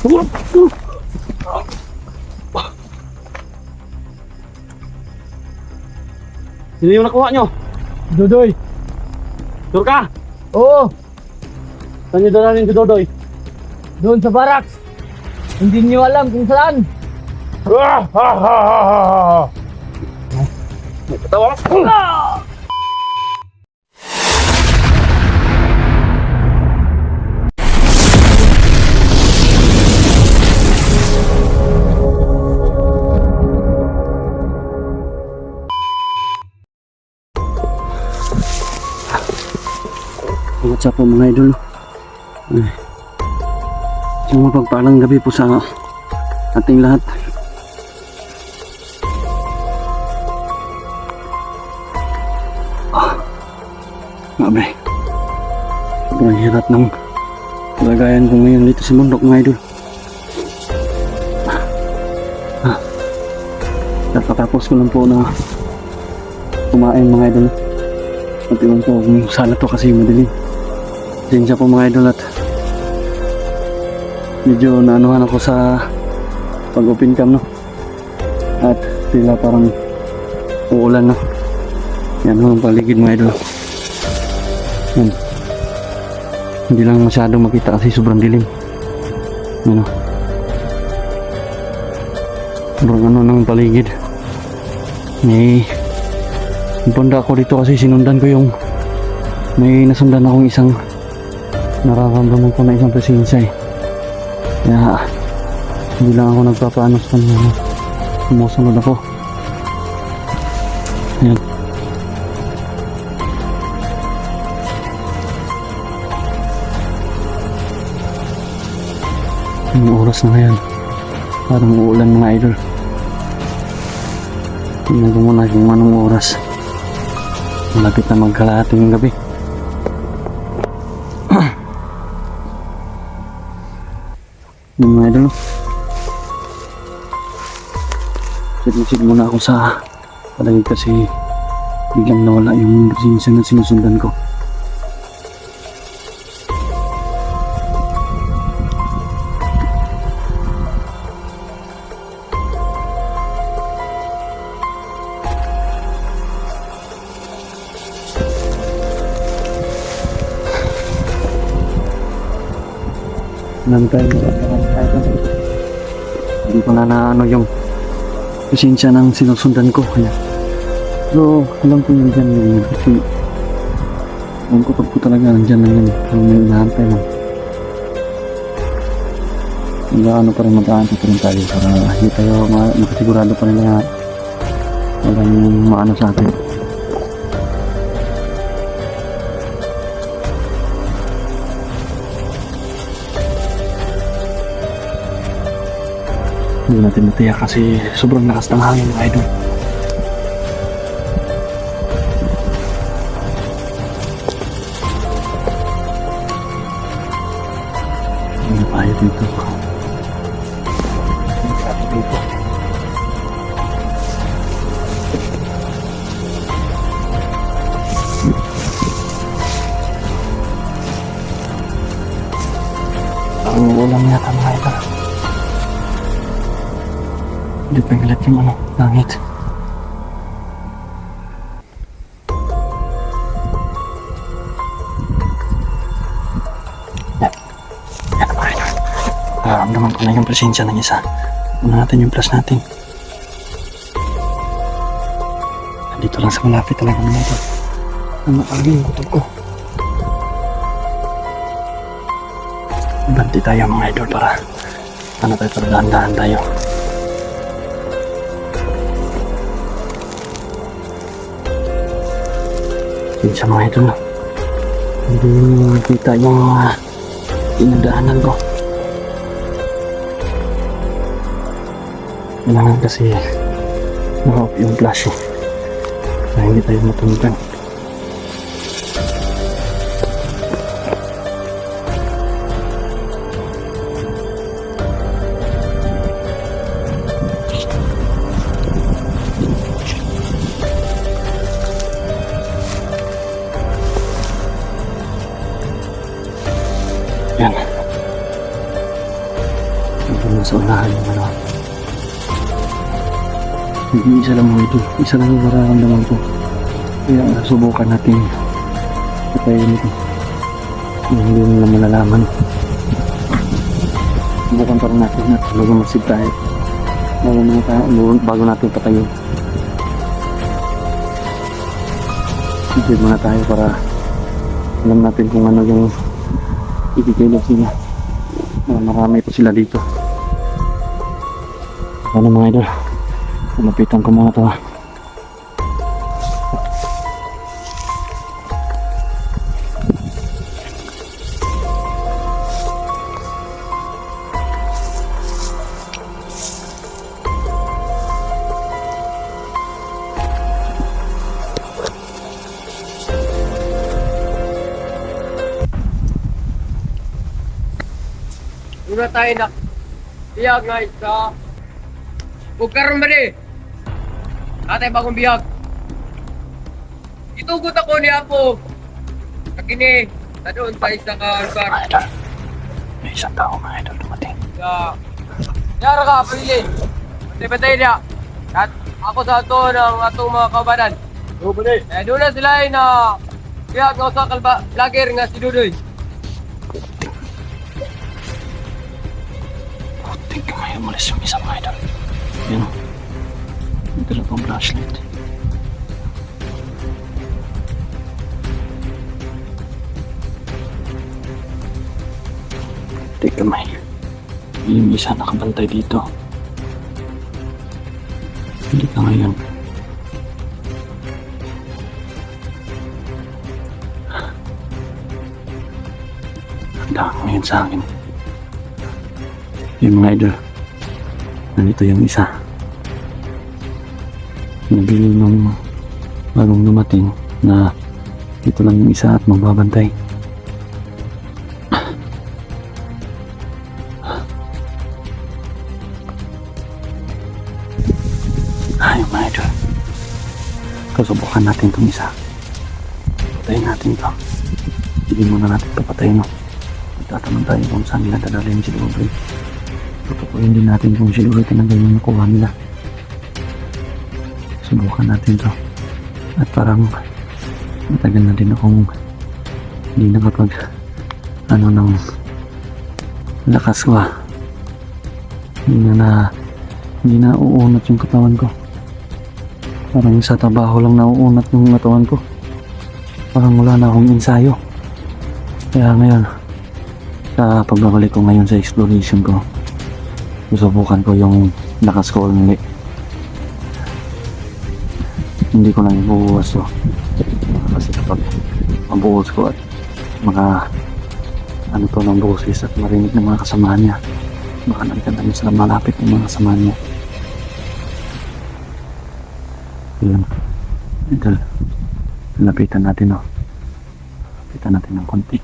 Sino yung nakuha nyo? Dodoy. Sure ka? Oo, Saan nyo dalhin si Dodoy? doon sa barracks. Hindi niyo alam kung saan. Tawa ka? What's up po mga idol? Isang mapagpalang gabi po sa ating lahat. Grabe. Sobrang hirap ng kalagayan ko ngayon dito sa bundok mga idol. Napatapos ko lang po na kumain mga idol. At iwan po kung sana to kasi madilim. Pasensya po mga idol at medyo naanuhan ako sa pag-open cam, no? At tila parang uulan, no? Yan ho ang paligid mga idol. Yan. Hindi lang masyadong makita kasi sobrang dilim. Yan, no? Sobrang ano ng paligid. Punta ako dito kasi sinundan ko yung may nasundan akong isang nararamdaman ko na isang presensya eh. Kaya hindi lang ako nagpapaano sa kanya, sumusunod ako. Ayan. Yung oras na ngayon parang uulan mga idol. Tingnan ko muna kung anong oras. Malapit na magkalahati ng gabi. Yung mga idol, sit muna ako sa palagay kasi biglang nawala yung presensya na sinusundan ko. Hindi ko na ano yung presensya ng sinusundan ko. Kaya pero alam ko yun dyan yun kasi alam ko pag ko talaga nandyan lang yun pero may inahantay lang. Ano pa rin mag-aantay pa rin tayo para hindi tayo makasigurado pa rin na walang maano sa atin. Hindi natin matiyak kasi sobrang lakas ng hangin mga idol. Hindi na tayo dito. Hindi tayo dito. Ang ulam yata mga idol. Hindi pa galit yung langit. Yan mga idol. Naramdaman ko na yung presensya ng isa. Una natin yung plus natin. Nandito lang sa malapit talaga mga idol. Ang makagin yung kutob ko. Banti tayo mga idol para dahan-dahan tayo. Sa mga ito na hindi makita yung inadaanan ko. Kailangan kasi naka-off yung flash eh na hindi tayo matunggan. Yan. Ito sa unahan yung ano. Hindi isa lang mo ito. Isa lang yung mararamdaman ko. Kaya subukan natin. Patayin ito. Hindi nila malalaman. Subukan pa rin natin at bago masib tayo. Bago natin patayin. Masib muna tayo para alam natin kung ano yung ikikilap sila. Marami pa sila dito. Ano mga idol? Malapitan ko muna ito ha. Una tayo na biyag nga isa. Bugkaroon ba ni? Atay bagong biyag. Itugot ako ni Apo. Kakini, na doon sa isa ka lugar. Mga idol. May isang tao mga idol dumating. Yara ka, pili. Patay-patay niya. At ako sa ato ng atong mga kabanan. Oo ba ni? Doon na sila na biyag nga sa lager nga si Dudoy. Puting kamay umalis yung isang mga idol. Yan o. May dala pang flashlight. Puting kamay. Yung isa nakabantay dito. Hindi ka ngayon. Handa ka ngayon sa akin. Yung mga idol. Nandito yung isa. Nabili nung bagong dumating na ito lang yung isa at magbabantay. Yung mga idol. Kasubukan natin itong isa. Patayin natin ito. Hindi muna natin papatayin, no? Tatanong tayo kung saan nila dadalhin si Lugoy. Tutukuyin din natin kung si Lugoy tinanggal yung nakuha nila. Subukan natin to. At parang matagal na din akong hindi nakapag ng lakas ko ha. Hindi na uunat yung katawan ko. Parang sa trabaho lang nauunat yung katawan ko. Parang wala na akong ensayo. Kaya ngayon sa pagbabalik ko ngayon sa exploration ko, susubukan ko yung lakas ko ulit. Hindi ko lang ibubuwas to. Kasi kapag mabuhos ko at mga ano to ng boses at marinig ng mga kasamahan niya, baka nagkatanim sa malapit ng mga kasamahan niya. Yun. Ito. Lapitan natin, no. Lapitan natin ng konti.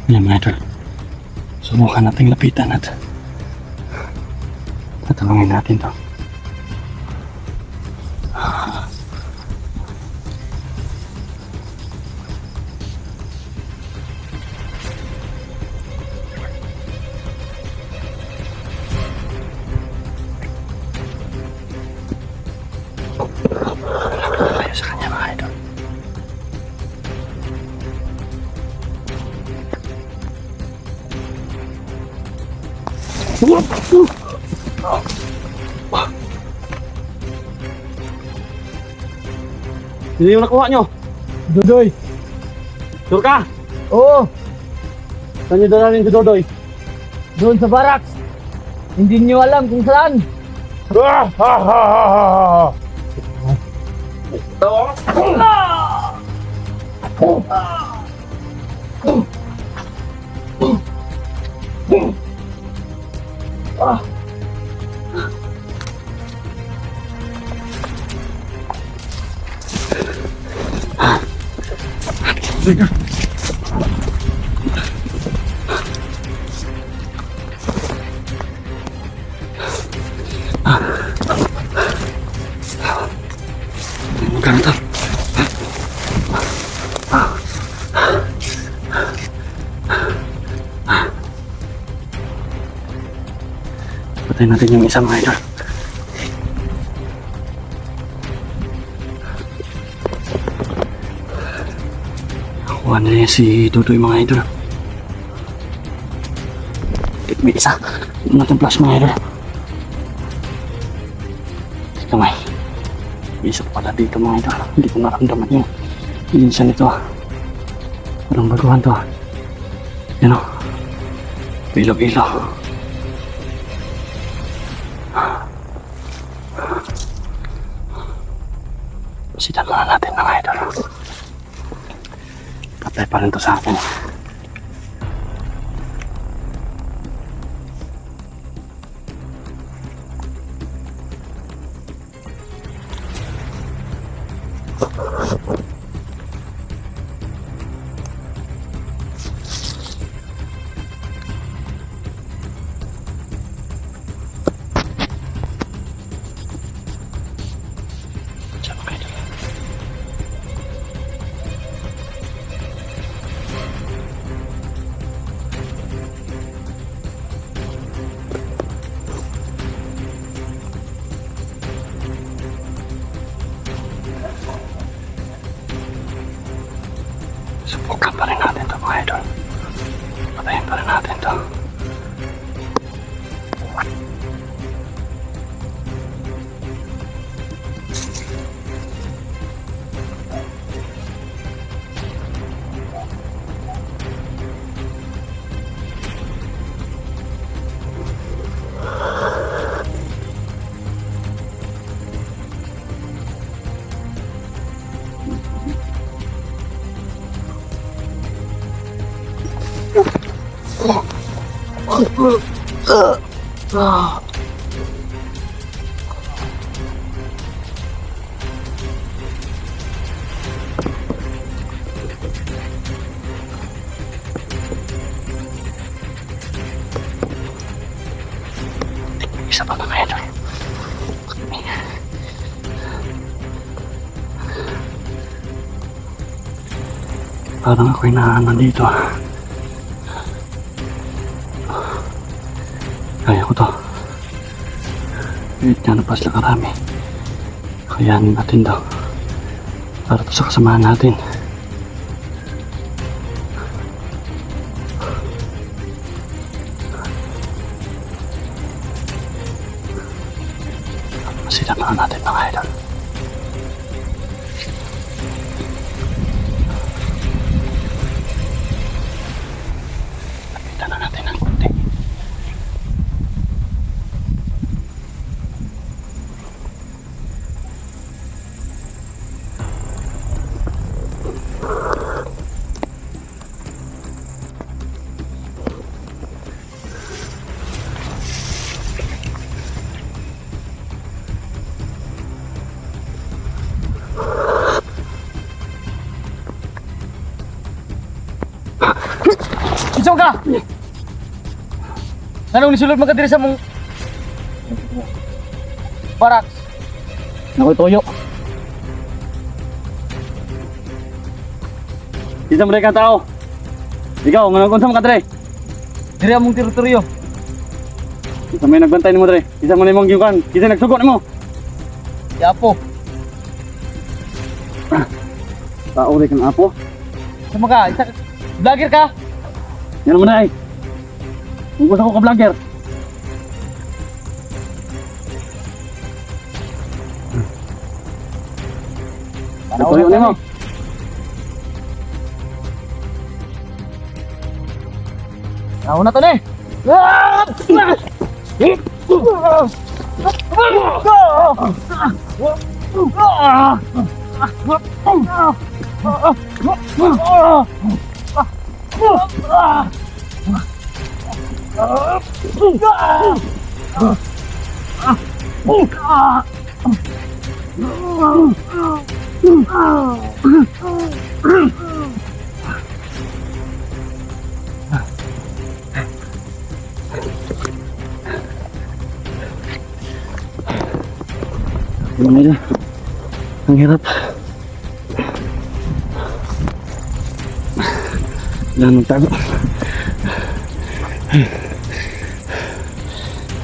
Yan mga idol. Subukan natin lapitan at tatalungin natin to. Tayo sa kanya mga idol. Sino yung nakuha nyo? Dudoy. Sure ka? Oo, Saan nyo dalhin si Dodoy? doon sa barracks. Hindi niyo alam kung saan. ka na to. Patayin natin yung isa mga idol. Nakuha na niya si Dudoy mga idol. May isa. Ito natin flash mga idol. Kamay. May isa pala dito mga idol. Hindi ko naramdaman yung ilinsan nito. Parang baguhan to. Yan o. Ilaw-ilaw. Sitan muna natin mga idol. Patay pa rin to sa akin. Diyan mga idol. Subukan pa rin natin to mga idol. Patayin pa rin natin to. Isa pa mga idol. Parang ako'y nahanan dito. Kaya ko to. Kahit nga napas lang karami. Kayanin natin daw. Para to sa kasamahan natin. Masilan na natin mga idol. Lapitan na natin ang kunti. Isog ka! Anong nisulod magkadiri sa mong baraks? Nako'y toyo. Isa mo rin ka tao. Ikaw, managkon sa mga kadre. Diri among teritoryo. Isa may nagbantay ni mo dre. Isa mo na imong giukan. Isa nagsugot ni mo. Yapo. Tao rin kang apo. Sama ka, isa vlogger ka? Yan mo na ay. Kung gusto ko ka-vlogger. Toyo ni mo. Ako na to ne. Mga idol. Ang hirap. Kailangan magtago.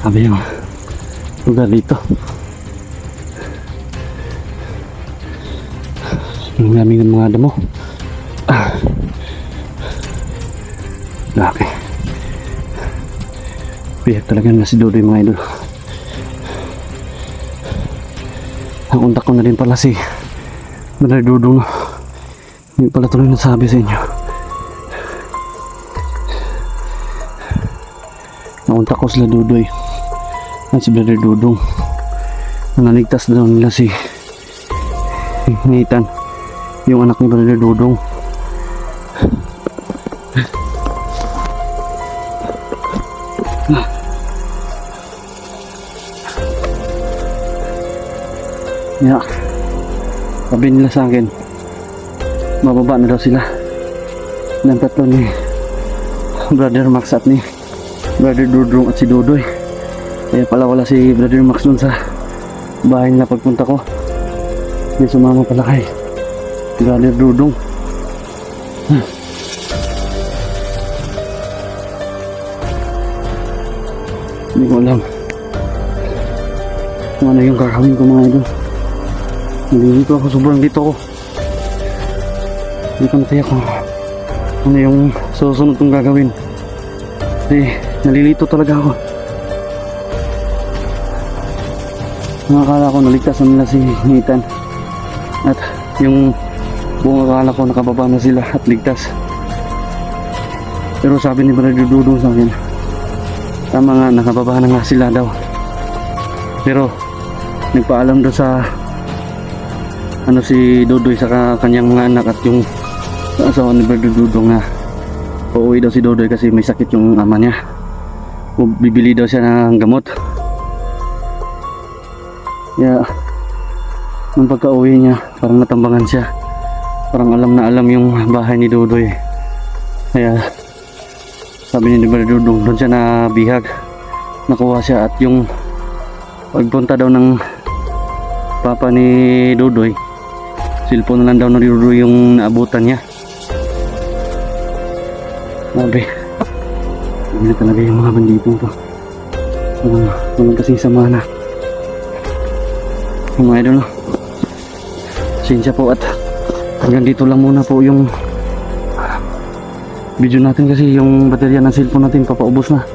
Sabi yung lugar dito. Ang daming mga damo. Laki. Biyak talaga na si Dodoy mga idol. Ang untak ko na din pala si Brother Dudong. Hindi pala tuloy nasabi sa inyo. Ang untak ko sila Dodoy at si Brother Dudong. Naligtas daw nila si Nathan, yung anak ni Brother Dudong. Yeah. Sabi nila sa akin, mababa na daw sila ng tatlo ni Brother Max at ni Brother Dudong at si Dodoy. Kaya pala wala si Brother Max dun sa bahay na pagpunta ko. May sumama pala kay Brother Dudong. Hindi ko alam kung ano yung gagawin ko mga idol. Nalilito ako, sobrang dito ako. Hindi ko natiyak kung ano yung susunod kong gagawin. Kasi nalilito talaga ako. Nakakala ko naligtas na nila si Nathan. At yung buong akala ko nakababa na sila at ligtas. Pero sabi ni Brother Dudong sa akin, tama nga, nakababa na nga sila daw. Pero nagpaalam daw sa si Dodoy sa kanyang mga anak at yung asawa ni Brother Dudong na uuwi daw si Dodoy kasi may sakit yung ama niya. O bibili daw siya ng gamot. Kaya nung pagka-uwi niya parang natambangan siya. Parang alam na alam yung bahay ni Dodoy. Kaya sabi ni Brother Dudong doon siya nabihag. Nakuha siya at yung pagpunta daw ng papa ni Dodoy, cellphone na lang daw na Dodoy yung naabutan niya. Grabe. Hindi talaga yung mga banditong to. Walang kasing sama na. Mga idol, no? Pasensya po at hanggang dito lang muna po yung video natin kasi yung baterya ng cellphone natin papaubos na.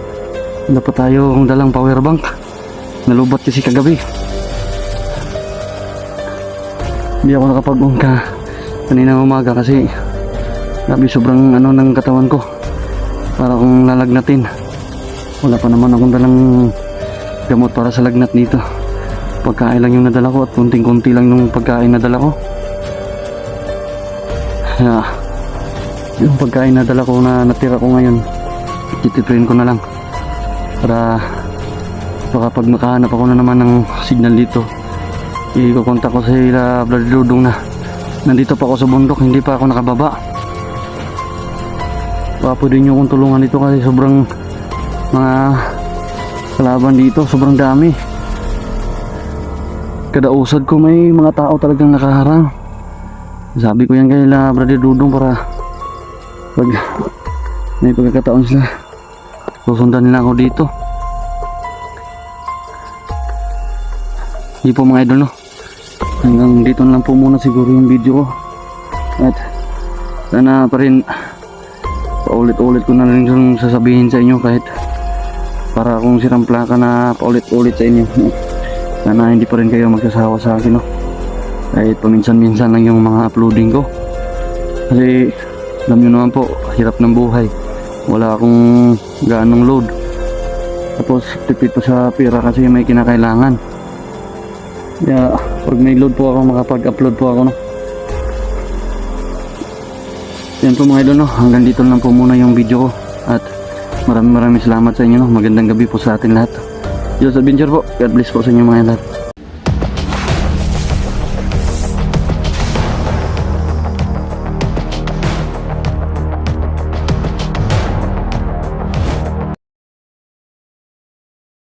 Wala pa tayong dalang power bank. Nalubat kasi kagabi. Hindi ako nakapag-ungka kanina umaga kasi grabe sobrang ano ng katawan ko. Para akong lalagnatin. Wala pa naman akong dalang gamot para sa lagnat dito. Pagkain lang yung nadala ko at kunting-kunti lang yung pagkain nadala ko. Kaya yung pagkain nadala ko na natira ko ngayon, tititrain ko na lang para baka pag makahanap ako na naman ng signal dito, ikukontak ko sa Brother Dudong na nandito pa ako sa bundok, hindi pa ako nakababa. Baka pwede nyo akong tulungan dito kasi sobrang mga kalaban dito, sobrang dami. Kada usad ko may mga tao talagang nakaharang. Sabi ko yan kay Brother Dudong para pag may pagkakataon sila susundan nila ako dito. Hindi po mga idol, no? Hanggang dito na lang po muna siguro yung video ko. At sana pa rin paulit-ulit ko na rin yung sasabihin sa inyo kahit para akong sirang plaka na paulit-ulit sa inyo. Sana hindi pa rin kayo magsasawa sa akin, no? Kahit paminsan-minsan lang yung mga uploading ko. Kasi alam nyo naman po, hirap ng buhay. Wala akong gaanong load. Tapos tipid po sa pera kasi may kinakailangan. Kaya pag may load po ako, makapag-upload po ako, no? Yan po mga idol, no? Hanggang dito lang po muna yung video ko. At maraming salamat sa inyo, no? Magandang gabi po sa atin lahat. Diyos Adventure po. God bless po sa inyo mga lahat.